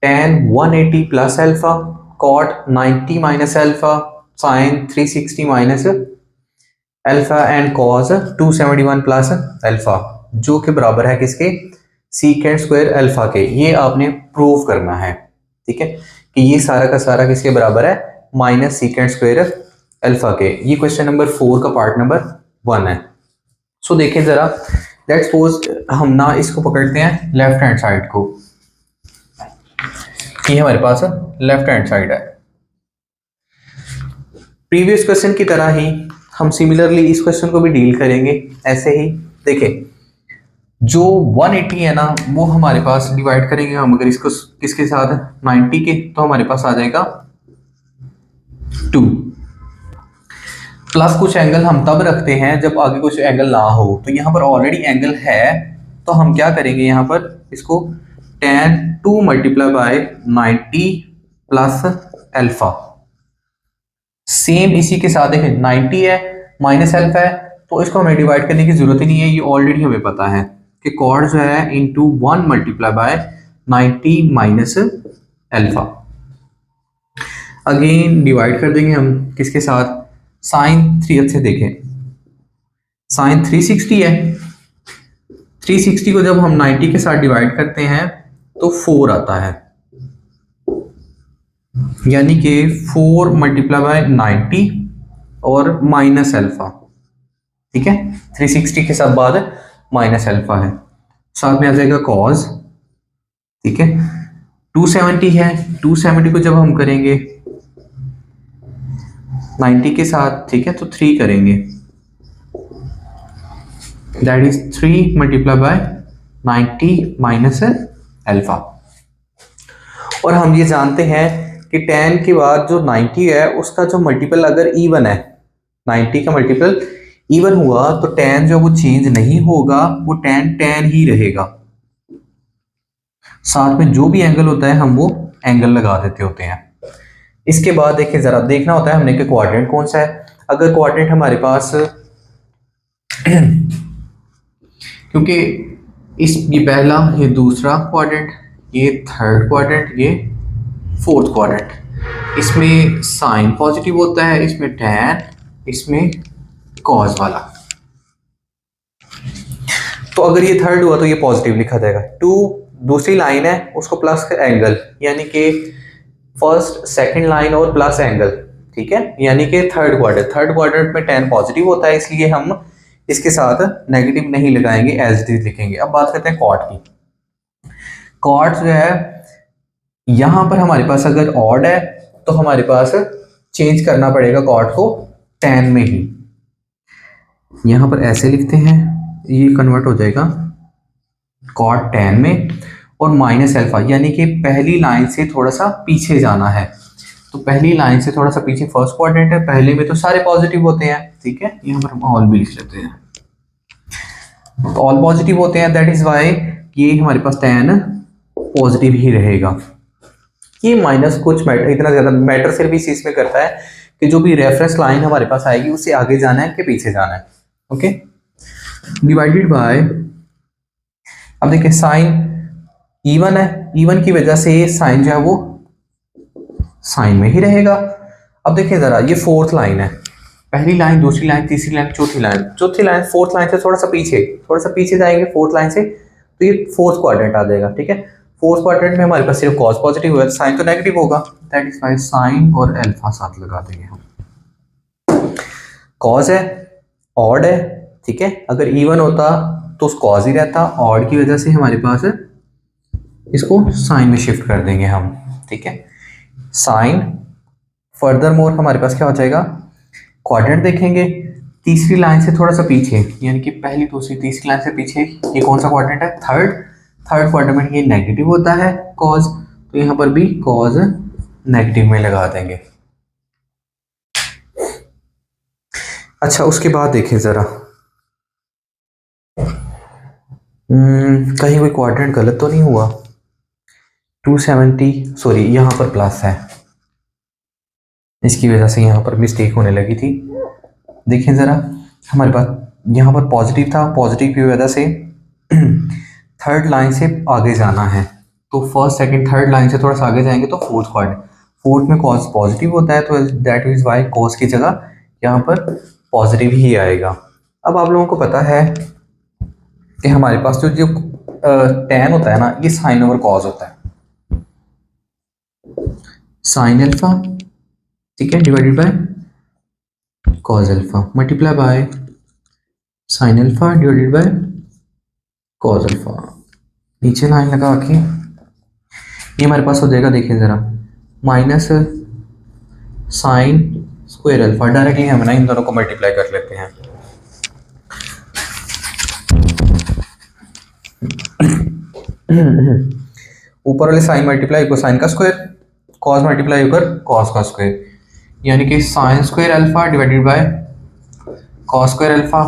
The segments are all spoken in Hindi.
tan 180 plus alpha, cot 90 minus alpha, sin 360 minus alpha and cos 271 plus alpha, जो कि बराबर है किसके, सीकेंट स्क्वायर अल्फा के। ये आपने प्रूव करना है, ठीक है, कि ये सारा का सारा किसके बराबर है, माइनस सीकेंट स्क्वायर अल्फा के। ये क्वेश्चन नंबर 4 का पार्ट नंबर 1 है। सो देखिए जरा, लेट्स सपोज हम ना इसको पकड़ते हैं लेफ्ट हैंड साइड को, ये हमारे पास लेफ्ट हैंड साइड है। प्रीवियस क्वेश्चन की तरह ही हम सिमिलरली इस क्वेश्चन को भी डील करेंगे ऐसे ही। देखिए जो 180 है ना, वो हमारे पास डिवाइड करेंगे हम अगर इसको किसके साथ, 90 के, तो हमारे पास आ जाएगा 2 प्लस कुछ एंगल हम तब रखते हैं जब आगे कुछ एंगल ना हो। तो यहाँ पर ऑलरेडी एंगल है, तो हम क्या करेंगे यहाँ पर इसको tan 2 multiply by 90 plus alpha. Same इसी के साथ देखें 90 है माइनस अल्फा है, तो इसको हमें डिवाइड करने की जरूरत ही नहीं है, ये ऑलरेडी हमें पता है कि कॉड जो है into 1 multiply by 90 minus alpha. Again divide कर देंगे हम किसके साथ, साइन 3 से देखें, साइन 360 है, 360 को जब हम 90 के साथ डिवाइड करते हैं तो 4 आता है, यानी कि 4 मल्टीप्लाई बाय 90 और माइनस अल्फा, ठीक है, 360 के साथ बाद माइनस अल्फा है, साथ में आ जाएगा कॉस, ठीक है। 270 है, 270 को जब हम करेंगे 90 के साथ, ठीक है, तो 3 करेंगे, that is 3 multiply by 90 minus alpha. और हम ये जानते हैं कि tan के बाद जो 90 है उसका जो मल्टीपल अगर इवन है, 90 का मल्टीपल इवन हुआ तो tan जो वो चेंज नहीं होगा, वो tan ही रहेगा। साथ में जो भी एंगल होता है हम वो एंगल लगा देते होते हैं। इसके बाद देखिए जरा देखना होता है हमने कि क्वाड्रेंट कौन सा है। अगर क्वाड्रेंट हमारे पास क्योंकि ये पहला, ये दूसरा क्वाड्रेंट, ये थर्ड क्वाड्रेंट, ये फोर्थ क्वाड्रेंट, इसमें साइन पॉजिटिव होता है, इसमें टैन, इसमें कॉस वाला। तो अगर ये थर्ड हुआ तो ये पॉजिटिव लिखा जाएगा। 2 दूसरी लाइन है, उसको प्लस एंगल, यानी कि फर्स्ट सेकंड लाइन और प्लस एंगल, ठीक है, यानी कि थर्ड क्वाड्रेंट में टैन पॉजिटिव होता है, इसलिए हम इसके साथ नेगेटिव नहीं लगाएंगे, एज इट इज लिखेंगे। अब बात करते हैं कॉट की। कॉट जो है यहां पर हमारे पास अगर ऑड है तो हमारे पास चेंज करना पड़ेगा कॉट को टैन में ही। यहां पर ऐसे लिखते हैं, ये कन्वर्ट हो जाएगा कॉट टैन में, और माइनस अल्फा, यानी कि पहली लाइन से थोड़ा सा पीछे जाना है। तो पहली लाइन से थोड़ा सा पीछे फर्स्ट क्वाड्रेंट है, पहले में तो सारे पॉजिटिव होते हैं, ठीक है, यहाँ पर हम ऑल भी लिख लेते हैं, तो ऑल पॉजिटिव होते हैं, दैट इज वाई ये हमारे पास टैन पॉजिटिव ही रहेगा। ये माइनस कुछ मैटर, इतना ज्यादा मैटर सिर्फ इस चीज में करता है कि जो भी रेफरेंस लाइन हमारे पास आएगी उससे आगे जाना है कि पीछे जाना है, ओके। डिवाइडेड बाय, अब देखिए साइन इवन है, इवन की वजह से साइन जो है वो साइन में ही रहेगा। अब देखिए जरा, ये फोर्थ लाइन है, पहली लाइन, दूसरी लाइन, तीसरी लाइन, चौथी लाइन फोर्थ लाइन से थोड़ा सा पीछे जाएंगे फोर्थ लाइन से, तो ये फोर्थ क्वाड्रेंट आ जाएगा, ठीक है। फोर्थ क्वाड्रेंट में हमारे पास सिर्फ कॉस पॉजिटिव हुआ, साइन तो नेगेटिव होगा, दैट इज वाई साइन और अल्फा साथ लगा देंगे हम। कॉस है, ऑड है, ठीक है, अगर इवन होता तो कॉस ही रहता, ऑड की वजह से हमारे पास इसको साइन में शिफ्ट कर देंगे हम, ठीक है। साइन फर्दर मोर हमारे पास क्या हो जाएगा, क्वाड्रेंट देखेंगे, तीसरी लाइन से थोड़ा सा पीछे, यानी कि पहली दूसरी तीसरी लाइन से पीछे, ये कौन सा क्वाड्रेंट है, थर्ड क्वाड्रेंट में ये नेगेटिव होता है कॉज, तो यहाँ पर भी कॉज नेगेटिव में लगा देंगे। अच्छा उसके बाद देखें जरा, कहीं कोई क्वाड्रेंट गलत तो नहीं हुआ, 270 सॉरी यहाँ पर प्लस है, इसकी वजह से यहाँ पर मिस्टेक होने लगी थी। देखें जरा, हमारे पास यहाँ पर पॉजिटिव था, पॉजिटिव की वजह से थर्ड लाइन से आगे जाना है, तो फर्स्ट सेकंड थर्ड लाइन से थोड़ा सा आगे जाएंगे तो फोर्थ क्वाड्रेंट, फोर्थ में कॉस पॉजिटिव होता है, तो दैट इज वाई कॉस की जगह यहाँ पर पॉजिटिव ही आएगा। अब आप लोगों को पता है कि हमारे पास जो जो tan होता है ना, ये साइन ओवर कॉस होता है, साइन अल्फा, ठीक है, divided by cos alpha multiply by sine alpha divided by cos alpha. नीचे लाइन लगा के ये हमारे पास हो जाएगा, देखिए जरा, minus sign square alpha. Directly हम ना इन दोनों को मल्टीप्लाई कर लेते हैं। ऊपर वाले साइन मल्टीप्लाई को साइन का स्क्वायर, कॉस मल्टीप्लाई होकर कॉस का स्क्वायर, यानी कि sine square alpha divided by cos square alpha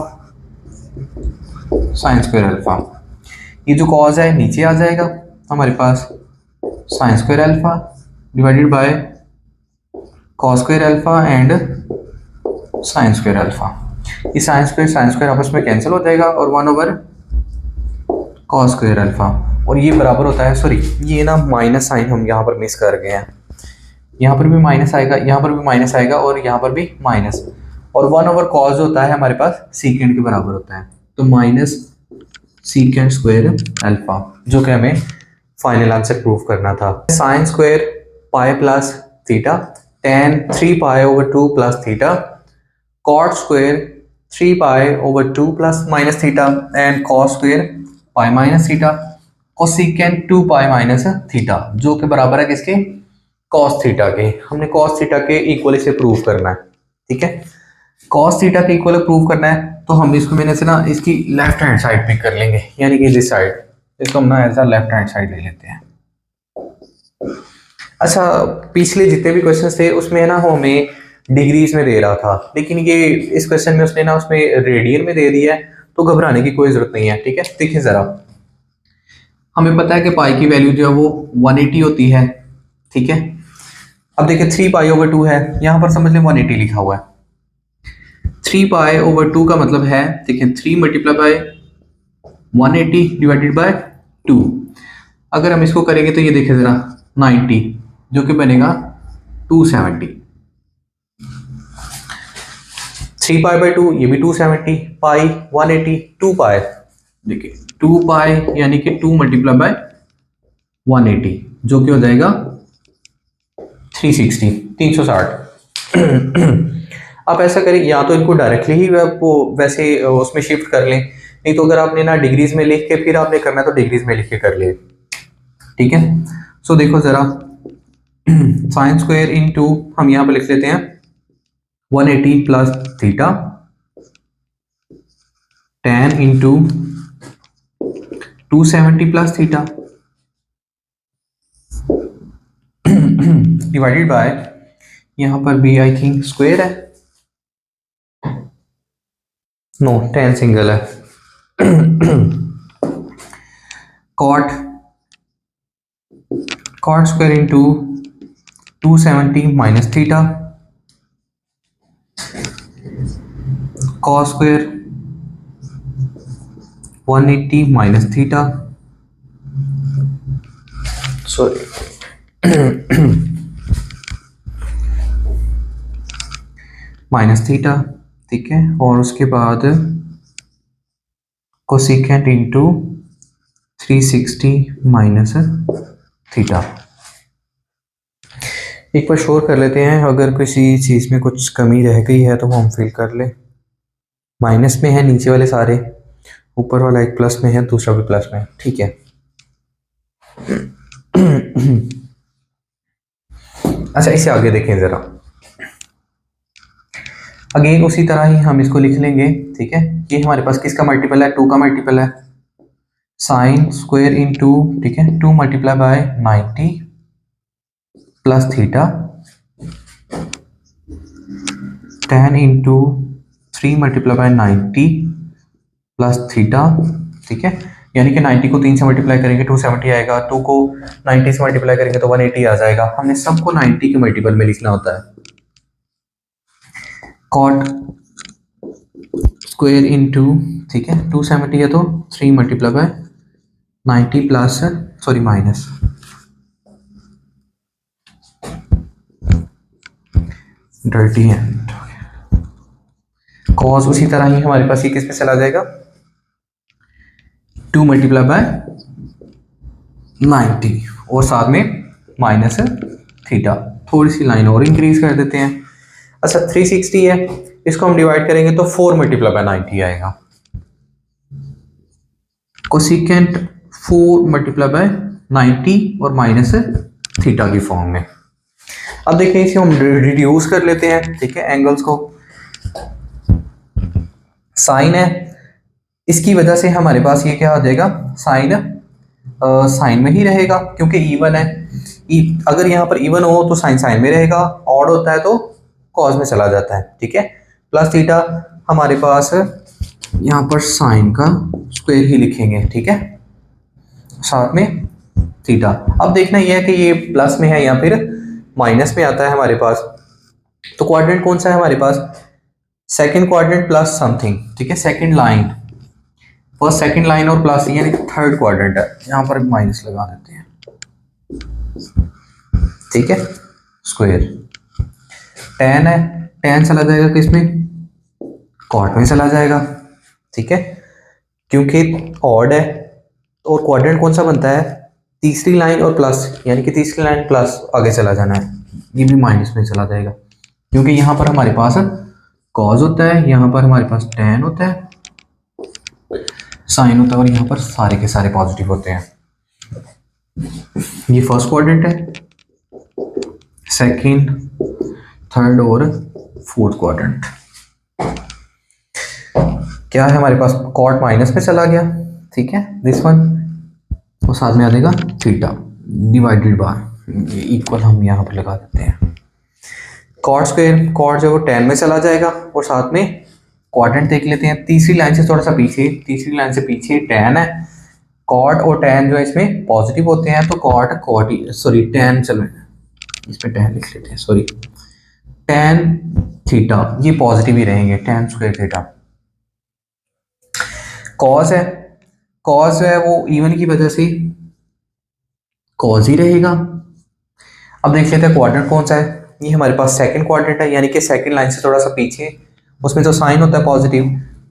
sine square alpha. ये जो कॉस है नीचे आ जाएगा हमारे पास, sine square alpha divided by cos square alpha and sine square alpha. ये साइन स्क्वायर आपस में कैंसिल हो जाएगा और 1/cos स्क्वायर अल्फा, और ये बराबर होता है, सॉरी ये ना माइनस साइन हम यहाँ पर मिस कर गए हैं, यहाँ पर भी माइनस आएगा, यहाँ पर भी माइनस आएगा और यहाँ पर भी माइनस, और 1/cos होता है हमारे पास सीकेंड के बराबर होता है, तो माइनस सीकेंड स्क्वायर अल्फा, जो कि हमें फाइनल आंसर प्रूव करना था। Sine square pi plus theta, tan 3π/2 plus theta, cot square 3π/2 plus minus theta and cos square pi minus theta, cosecant 2π minus theta, जो कि बराबर है किसके, cos थीटा के। हमने cos थीटा के इक्वल इसे प्रूव करना है, ठीक है। cos थीटा के इक्वल प्रूव करना है तो हम इसको मैंने से ना इसकी लेफ्ट हैंड साइड पिक कर लेंगे, यानी कि दिस साइड, इसको हम ना as a left hand side ले लेते हैं। अच्छा, पिछले जितने भी क्वेश्चन थे उसमें ना हमें डिग्रीज में दे रहा था, लेकिन ये इस क्वेश्चन में उसने ना उसमें रेडियन में दे दिया है, तो घबराने की कोई जरूरत नहीं है, ठीक है। देखिए जरा, हमें पता है कि पाई की वैल्यू जो है वो 180 होती है, ठीक है। अब देखिए 3π/2 है, यहाँ पर समझ लें 180 लिखा हुआ है। 3π/2 का मतलब है, देखिए 3 मल्टीप्लाई बाय 180 डिवाइडेड बाय 2। अगर हम इसको करेंगे तो ये देखिए जरा 90, जो कि बनेगा 270। 3π/2 ये भी 270, पाई 180, 2π, देखिए 2π यानी कि 2 मल्टीप्लाई बाय 180, जो कि हो जाएगा 360। आप ऐसा करें, या तो इनको डायरेक्टली ही वो वैसे उसमें शिफ्ट कर लें, नहीं तो अगर आपने ना डिग्रीज में लिख के फिर आपने करना है तो डिग्रीज में लिख के कर ले, ठीक है। सो देखो जरा, साइन स्क्वायर इनटू हम यहाँ पर लिख लेते हैं 180 plus theta, tan into 270 plus theta divided bye, यहाँ पर भी आई थिंक स्क्वायर है, नो tan सिंगल है, cot square into 270 minus theta, cos square 180 minus theta, sorry minus theta, ठीक है। और उसके बाद कोसिकेंट इंटू 360 माइनस थीटा। एक बार शोर कर लेते हैं, अगर किसी चीज़ में कुछ कमी रह गई है तो वो हम फिल कर ले। माइनस में है नीचे वाले सारे, ऊपर वाला एक प्लस में है, दूसरा भी प्लस में है, ठीक है। अच्छा, इसे आगे देखें जरा, अगेन उसी तरह ही हम इसको लिख लेंगे, ठीक है। ये हमारे पास किसका मल्टीपल है, 2 का मल्टीपल है, साइन स्क्वायर इंटू, ठीक है, 2 multiply by 90 plus theta, tan into 3 multiply by 90 plus theta, ठीक है। यानी कि 90 को 3 से मल्टीप्लाई करेंगे 270 आएगा, 2 को 90 से मल्टीप्लाई करेंगे तो 180 आ जाएगा। हमने सबको 90 के मल्टीपल में लिखना होता है। cot स्क्वायर इंटू, ठीक है, 270 है तो 3 multiply by 90 plus, sorry minus dirty and cos उसी तरह ही हमारे पास ये किस पे चला जाएगा, 2 मल्टीप्लाई बाय 90 और साथ में माइनस थीटा। थोड़ी सी लाइन और इंक्रीज कर देते हैं। अच्छा 360 है, इसको हम डिवाइड करेंगे तो 4 मल्टीप्लाई बाय 90 आएगा। कोसिकेंट 4 मल्टीप्लाई बाय 90 और माइनस थीटा की फॉर्म में। अब देखिए इसे हम रिड्यूस कर लेते हैं, ठीक है, एंगल्स को। साइन है, इसकी वजह से हमारे पास ये क्या हो जाएगा, साइन में ही रहेगा क्योंकि इवन है। अगर यहाँ पर इवन हो तो साइन साइन में रहेगा, ऑड होता है तो कॉस में चला जाता है, ठीक है। प्लस थीटा हमारे पास यहाँ पर साइन का स्क्वायर ही लिखेंगे, ठीक है, साथ में थीटा। अब देखना यह है कि ये प्लस में है या फिर माइनस में आता है हमारे पास। तो क्वाड्रेंट कौन सा है हमारे पास, सेकंड क्वाड्रेंट प्लस समथिंग, ठीक है, second line, first second line और प्लस यानी थर्ड क्वाड्रेंट है। यहाँ पर माइनस लगा देते हैं, ठीक है, स्क्वायर। tan है, tan चला जाएगा किसमें, कॉट में चला जाएगा, ठीक है, क्योंकि ऑड है। और क्वाड्रेंट कौन सा बनता है, तीसरी लाइन और प्लस, यानी कि तीसरी लाइन प्लस आगे चला जाना है, ये भी माइनस में चला जाएगा क्योंकि यहाँ पर हमारे पास कॉज होता है, यहाँ पर हमारे पास tan होता है, साइन होता है और यहाँ पर सारे के सारे पॉजिटिव होते हैं। ये फर्स्ट क्वाड्रेंट है, सेकंड, थर्ड और फोर्थ क्वाड्रेंट। क्या है हमारे पास, कॉट माइनस में चला गया, ठीक है, दिस वन, और साथ में आ जाएगा थीटा डिवाइडेड बाय, इक्वल हम यहाँ पर लगा देते हैं। कॉट स्क्वायर, कॉट जो है 10 में चला जाएगा और साथ में क्वाड्रेंट देख लेते हैं, तीसरी लाइन से थोड़ा सा पीछे, तीसरी लाइन से पीछे tan है, कॉट और tan जो है इसमें पॉजिटिव होते हैं तो tan, चलो इस पे tan लिख लेते हैं, सॉरी, tan थीटा ये पॉजिटिव ही रहेंगे, tan स्क्वायर थीटा। कॉस है, कॉस जो है वो इवन की वजह से कॉस ही रहेगा। अब देख लेते हैं क्वाड्रेंट कौन सा है, ये हमारे पास सेकंड क्वाड्रेंट है, यानी कि सेकंड लाइन से थोड़ा सा पीछे, उसमें तो साइन होता है पॉजिटिव,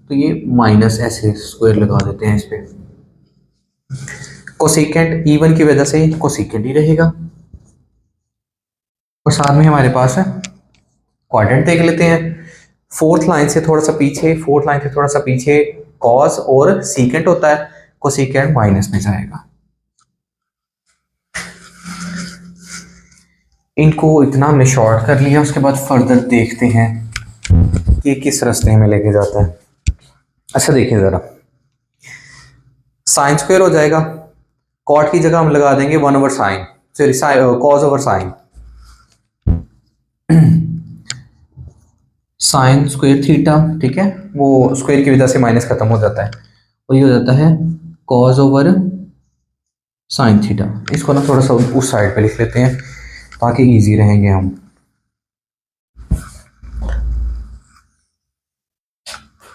तो ये माइनस ऐसे स्क्वायर लगा देते हैं इस पे। कोसिकेंट इवन की वजह से कोसिकेंट ही रहेगा और साथ में हमारे पास है क्वाड्रेंट देख लेते हैं, फोर्थ लाइन से थोड़ा सा पीछे, फोर्थ लाइन से थोड़ा सा पीछे कॉस और सीकेंट होता है, कोसिकेंट माइनस में जाएगा। इनको इतना हमने शॉर्ट कर लिया, उसके बाद फर्दर देखते हैं कि किस रास्ते में लेके जाता है। अच्छा देखिए जरा, साइन स्क्वायर हो जाएगा, कॉट की जगह हम लगा देंगे 1 over sine, sorry cos over sine, sine square theta, ठीक है, वो स्क्वायर की वजह से माइनस खत्म हो जाता है और ये हो जाता है कॉस ओवर साइन थीटा। इसको ना थोड़ा सा उस साइड पे लिख लेते हैं ताकि इजी रहेंगे हम,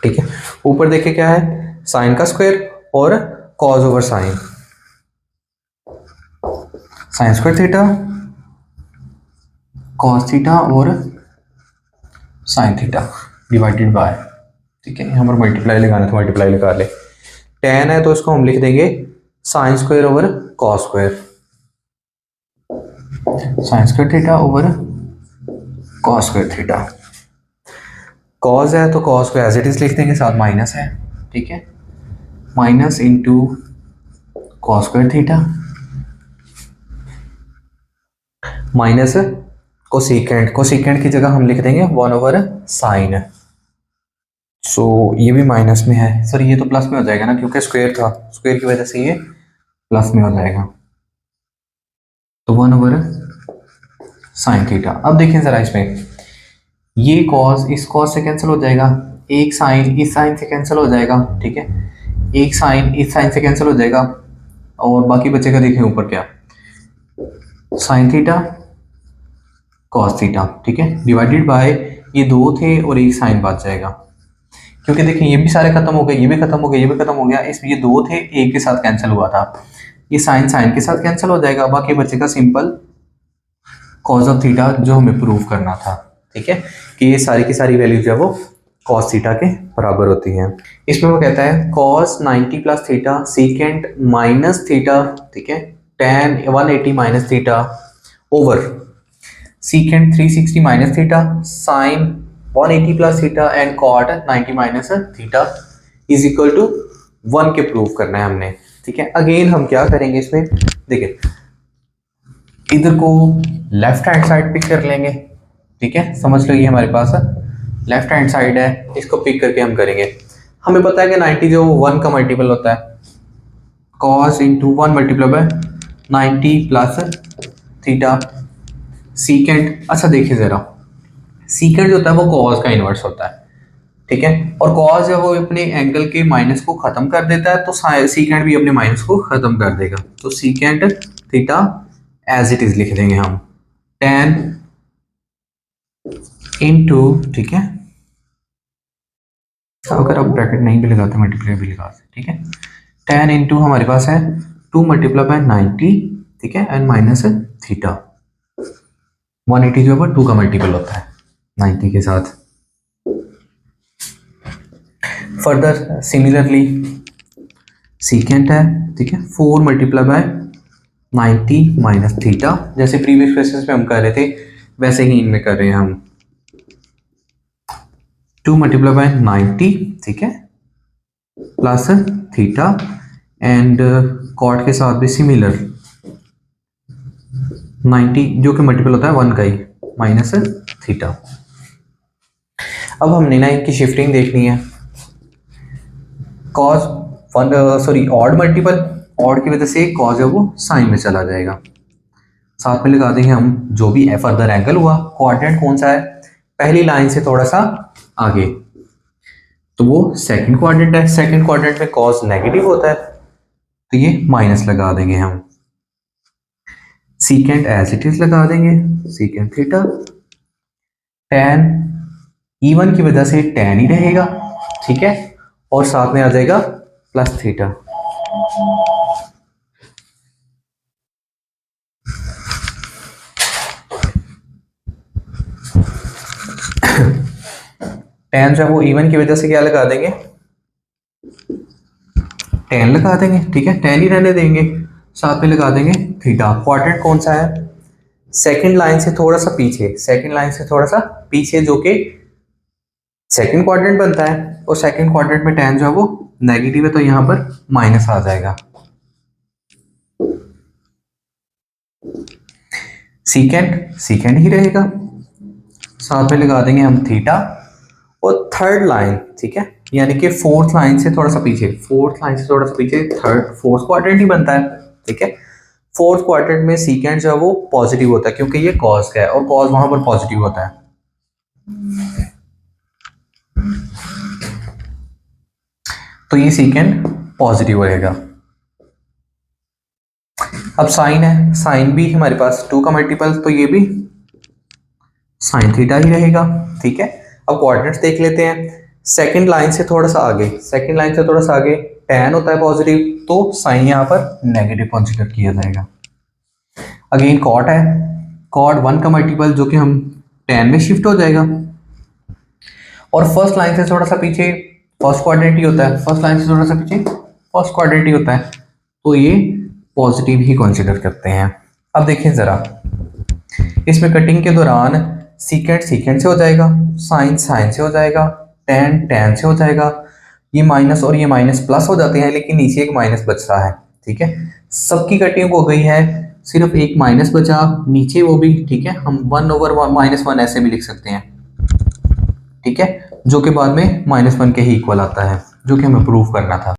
ठीक है। ऊपर देखिए क्या है, साइन का स्क्वायर और cos over sine, sine square theta, cos theta और साइन थीटा डिवाइडेड बाय, ठीक है, यहाँ पर मल्टीप्लाई लगाना तो मल्टीप्लाई लगा ले। tan है तो इसको हम लिख देंगे sine square over cos square, sign square theta over cos square theta. Cos है तो कॉस को एज इट इज लिख देंगे, साथ माइनस है, ठीक है, minus into cos square theta minus cosecant, cosecant की जगह हम लिख देंगे 1 ओवर साइन। सो ये भी माइनस में है, सर ये तो प्लस में हो जाएगा ना क्योंकि स्क्वायर था, स्क्वायर की वजह से ये प्लस में हो जाएगा, तो 1 ओवर साइन थीटा। अब देखें जरा इसमें, ये कॉस इस कॉस से कैंसिल हो जाएगा, एक साइन इस साइन से कैंसिल हो जाएगा, ठीक है, एक साइन इस साइन से कैंसिल हो जाएगा और बाकी बचेगा, देखें ऊपर क्या, साइन थीटा कॉस थीटा, ठीक है, डिवाइडेड बाय ये 2 थे और एक साइन बच जाएगा क्योंकि देखिए ये भी सारे खत्म हो गए, ये भी खत्म हो गए, ये भी खत्म हो गया, इसमें ये 2 थे, एक के साथ कैंसिल हुआ था, ये साइन साइन के साथ कैंसिल हो जाएगा, बाकी बचेगा सिंपल कॉस ऑफ थीटा जो हमें प्रूव करना था, ठीक है, कि ये सारी की सारी वैल्यू जो है वो cos थीटा के बराबर होती है। इसमें वो कहता है cos 90 plus theta secant minus theta, ठीक है, tan 180 minus theta over secant 360 minus theta sine 180 plus theta and cot 90 minus theta is equal to 1 के प्रूव करना है हमने। ठीक है, अगेन हम क्या करेंगे इसमें, देखिए इधर को लेफ्ट हैंड साइड पिक कर लेंगे। ठीक है, समझ लो ये हमारे पास लेफ्ट हैंड साइड है, इसको पिक करके हम करेंगे। हमें पता है कि 90 जो 1 का मल्टीपल होता है, cos into 1 multiply by 90 plus theta secant. अच्छा देखिए जरा, सीकेंट जो होता है वो cos का इनवर्स होता है। ठीक है, और cos है वो अपने एंगल के माइनस को खत्म कर देता है, तो सीकेंट भी अपने माइनस को खत्म कर देगा। तो secant theta as it is लिख देंगे हम, tan इंटू, ठीक है, अगर आप ब्रैकेट नहीं भी लगाते मल्टीप्लाई भी लगाते, ठीक है, tan इंटू हमारे पास है 2 मल्टीप्लाई बाय 90, ठीक है, एंड माइनस थीटा। 180 जो है 2 का मल्टीपल होता है 90 के साथ। फर्दर सिमिलरली सीकेंट है, ठीक है, 4 मल्टीप्लाई बाय 90 माइनस थीटा, जैसे प्रीवियस क्वेश्चंस में हम कर रहे थे वैसे ही इनमें कर रहे हैं हम। 2 मल्टीप्लाई बाय 90, ठीक है, प्लस थीटा एंड कॉट के साथ भी सिमिलर 90 जो कि मल्टीपल होता है 1 का ही माइनस थीटा। अब हमने ना इनकी शिफ्टिंग देखनी है। कॉस ऑड मल्टीपल, ऑड की वजह से कॉस है वो साइन में चला जाएगा। साथ में लगा देंगे हम जो भी फर्दर एंगल हुआ। कोऑर्डिनेट कौन सा है, पहली लाइन से थोड़ा सा आगे, तो वो सेकंड क्वाड्रेंट है। सेकंड क्वाड्रेंट में कॉस नेगेटिव होता है, तो ये माइनस लगा देंगे हम। सीकेंट एज इट इज लगा देंगे, सीकेंट थीटा, tan इवन की वजह से tan ही रहेगा, ठीक है, और साथ में आ जाएगा प्लस थीटा। tan जो है वो इवन की वजह से क्या लगा देंगे, tan लगा देंगे, ठीक है, tan ही रहने देंगे, साथ में लगा देंगे थीटा। क्वाड्रेंट कौन सा है, सेकंड लाइन से थोड़ा सा पीछे, सेकंड लाइन से थोड़ा सा पीछे, जो कि सेकंड क्वाड्रेंट बनता है, और सेकंड क्वाड्रेंट में tan जो है वो नेगेटिव है, तो यहां पर माइनस आ जाएगा। सीकेंट ही रहेगा, साथ में लगा देंगे हम थीटा, और थर्ड लाइन, ठीक है, यानी कि फोर्थ लाइन से थोड़ा सा पीछे, फोर्थ लाइन से थोड़ा सा पीछे फोर्थ क्वाड्रेंट ही बनता है, ठीक है। फोर्थ क्वाड्रेंट में सीकेंट जो है वो पॉजिटिव होता है, क्योंकि ये कॉस का है और कॉस वहां पर पॉजिटिव होता है। तो ये सीकेंट पॉजिटिव रहेगा। अब साइन है, साइन भी हमारे पास 2 का मल्टीपल, तो ये भी साइन थीटा ही रहेगा, ठीक है। अब कोऑर्डिनेट्स देख लेते हैं। सेकंड लाइन से थोड़ा सा आगे, सेकंड लाइन से थोड़ा सा आगे tan होता है पॉजिटिव, तो साइन यहाँ पर नेगेटिव कंसीडर किया जाएगा। अगेन कॉट है, कॉट 1 का मल्टीपल जो कि हम tan में शिफ्ट हो जाएगा, और फर्स्ट लाइन से थोड़ा सा पीछे फर्स्ट क्वाड्रेंट ही होता है, फर्स्ट लाइन से थोड़ा सा पीछे फर्स्ट क्वाड्रेंट ही होता है, तो ये पॉजिटिव ही कंसीडर करते हैं। अब देखें जरा, इसमें कटिंग के दौरान सीकेंट से हो जाएगा, साइन से हो जाएगा, tan से हो जाएगा, ये माइनस और ये माइनस प्लस हो जाते हैं, लेकिन नीचे एक माइनस बचता है, ठीक है। सबकी कटिंग हो गई है, सिर्फ एक माइनस बचा नीचे, वो भी ठीक है, हम 1/-1 ऐसे भी लिख सकते हैं, ठीक है, जो कि बाद में -1 के ही इक्वल आता है, जो कि हमें प्रूफ करना था।